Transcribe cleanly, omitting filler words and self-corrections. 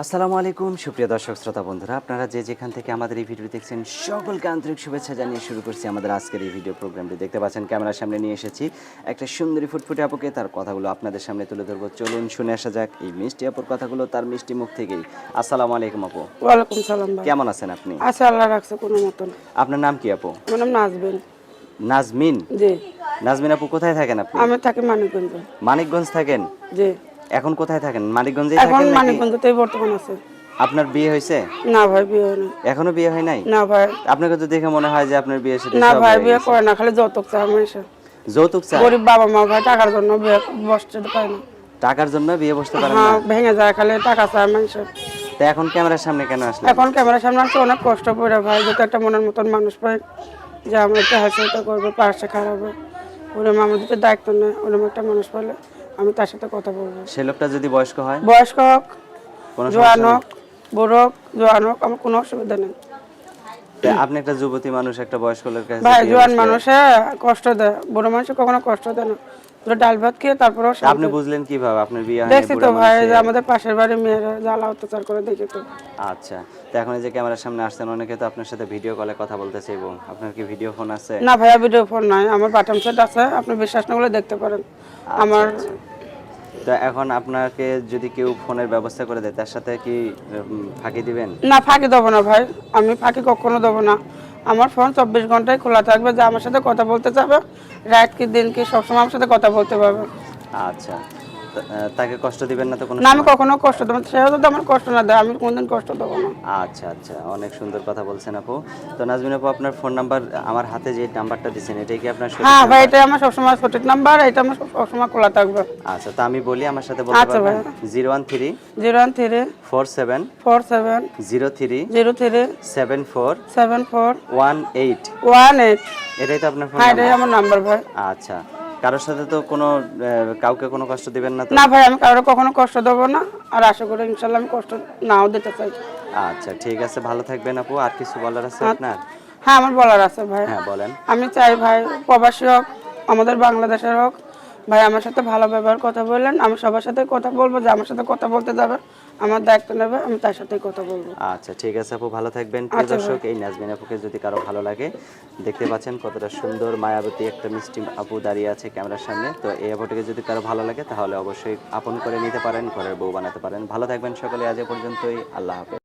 আসসালামু আলাইকুম সুপ্রিয় দর্শক শ্রোতা বন্ধুরা, আপনারা যে যেখান থেকে আমাদের এই ভিডিও দেখছেন সকলকে আন্তরিক শুভেচ্ছা জানিয়ে শুরু করছি আমাদের আজকের এই ভিডিও প্রোগ্রামটি। দেখতে পাচ্ছেন ক্যামেরার সামনে নিয়ে এসেছি একটা সুন্দরী ফুটফুটে আপুকে, তার কথাগুলো আপনাদের সামনে তুলে ধরবো। চলুন শুনে আসা যাক এই মিষ্টি আপুর কথাগুলো তার মিষ্টি মুখ থেকেই। আসসালামু আলাইকুম আপু। ওয়ালাইকুম সালাম ভাই। কেমন আছেন আপনি? আছে, আল্লাহ রাখছে কোনো মতন। আপনার নাম কি আপু? আমার নাম নাজবিন। নাজমিন? জি। নাজমিন আপু, কোথায় থাকেন আপনি? আমি থাকি মানিকগঞ্জে। মানিকগঞ্জ থাকেন? জি। এখন কোথায় থাকেন? মানিকগঞ্জেই এখন থাকেন নাকি? মানিকগঞ্জতেই বর্তমান আছে। আপনার বিয়ে হয়েছে? না ভাই, বিয়ে হয় না। এখনো বিয়ে হয় নাই? না ভাই। আপনাকে তো দেখে মনে হয় যে আপনার বিয়ে সেটা না সব ভাই, হয়ে বিয়ে গেছে। করে না, খালি যৌতুক চায় মানুষে। যৌতুক চায়? গরিব বাবা মা ভাই, টাকার জন্য বিয়ে বসতে পায় না। টাকার জন্য বিয়ে বসতে পারেন না? হ্যাঁ, ভেঙে যায়, খালি টাকা চায় মানুষে। তা এখন ক্যামেরার সামনে কেন আসলেন? এখন ক্যামেরার সামনে আসছে, অনেক কষ্ট পড়ে ভাই, যাতে একটা মনের মতন মানুষ পাই যে আমরা একটা হাসিটা করবো, পাশে খারাপে ওরম আমার যদি দায়িত্ব নেয়, ওরম একটা মানুষ পেলে আমি তার সাথে কথা বলবো। সে লোকটা যদি বয়স্ক হয়? বয়স্ক হোক, কোনো জোয়ান সমস্যা নেই? হোক, বুড়ো হোক, জোয়ান হোক, আমার কোনো অসুবিধা নেই। তা আপনি একটা যুবতী মানুষ, একটা বয়স্ক লোকের কাছে ভাই, বিয়ে জোয়ান বসলে মানুষে কষ্ট দেয়, বুড়ো মানুষে কখনো কষ্ট দেয় না। পুরো ডাল ভাত খেয়ে তারপরেও তা আপনি বুঝলেন কিভাবে আপনার বিয়ে হয়নি? দেখছি তো বুড়া ভাই, মানুষে। যে আমাদের পাশের বাড়ির মেয়েরা জ্বালা অত্যাচার করে দেখি তো। আচ্ছা, তো এখন এই যে ক্যামেরার সামনে আসছেন, অনেকে তো আপনার সাথে ভিডিও কলে কথা বলতে চাইবো। আপনার কি ভিডিও ফোন আছে? না ভাইয়া, ভিডিও ফোন নাই, আমার বাটন সেট আছে, আপনি বিশ্বাস না করলে দেখতে পারেন আমার। আচ্ছা। তো এখন আপনাকে যদি কেউ ফোনের ব্যবস্থা করে দেয়, তার সাথে কি ফাঁকি দিবেন? না, ফাঁকি দেবো না ভাই, আমি ফাঁকি কখনো দেবো না। আমার ফোন 24 ঘন্টায় খোলা থাকবে, যে আমার সাথে কথা বলতে চাবে, রাত কি দিন কি সবসময় আমার সাথে কথা বলতে পারবে। আচ্ছা, তাকে কষ্ট দিবেন না তো কোনো না, আমি সময়? কখনো কষ্ট দেবো না, সেও যদি আমার কষ্ট না দেয়, আমি কোনদিন কষ্ট দেবো না। আচ্ছা আচ্ছা, অনেক সুন্দর কথা বলছেন আপু। তো নাজমিন আপু, আপনার ফোন নাম্বার আমার হাতে যে নাম্বারটা দিচ্ছেন, এটাই কি আপনার সঠিক হ্যাঁ ভাই, নাম্বার? এটা আমার সবসময় সঠিক নাম্বার, এটা আমার সবসময় খোলা থাকবে। আচ্ছা, তা আমি বলি, আমার সাথে বলতে আচ্ছা ভাই। পারবেন? 013 013 47 47 03 03 74 74 18। 18। এটাই তো আপনার ফোন হ্যাঁ, এটাই নাম্বার? আমার নাম্বার ভাই। আচ্ছা, কারোর সাথে তো কোনো কাউকে কোনো কষ্ট দিবেন না তো? না ভাই, আমি কারো কখনো কষ্ট দেবো না, আর আশা করি ইনশাল্লাহ আমি কষ্ট নাও দিতে চাই। আচ্ছা ঠিক আছে, ভালো থাকবেন আপু। আর কিছু বলার আছে আপনার? হ্যাঁ, আমার বলার আছে ভাই। হ্যাঁ বলেন। আমি চাই ভাই, প্রবাসী হোক, আমাদের বাংলাদেশের হোক, ভাই আমার সাথে ভালো ব্যবহার কথা বললেন, আমি সবার সাথে কথা বলবো, যে আমার সাথে কথা বলতে যাবে, আমার দায়িত্ব নেবে, আমি তার সাথেই কথা বলবো। আচ্ছা ঠিক আছে আপু, ভালো থাকবেন। প্রিয় আচ্ছা দর্শক, এই নাজমিন আপুকে যদি কারো ভালো লাগে, দেখতে পাচ্ছেন কতটা সুন্দর মায়াবতী একটা মিষ্টি আপু দাঁড়িয়ে আছে ক্যামেরার সামনে। তো এই আপুটিকে যদি কারো ভালো লাগে, তাহলে অবশ্যই আপন করে নিতে পারেন, ঘরের বউ বানাতে পারেন। ভালো থাকবেন সকলে, আজ এ পর্যন্তই। আল্লাহ হাফেজ।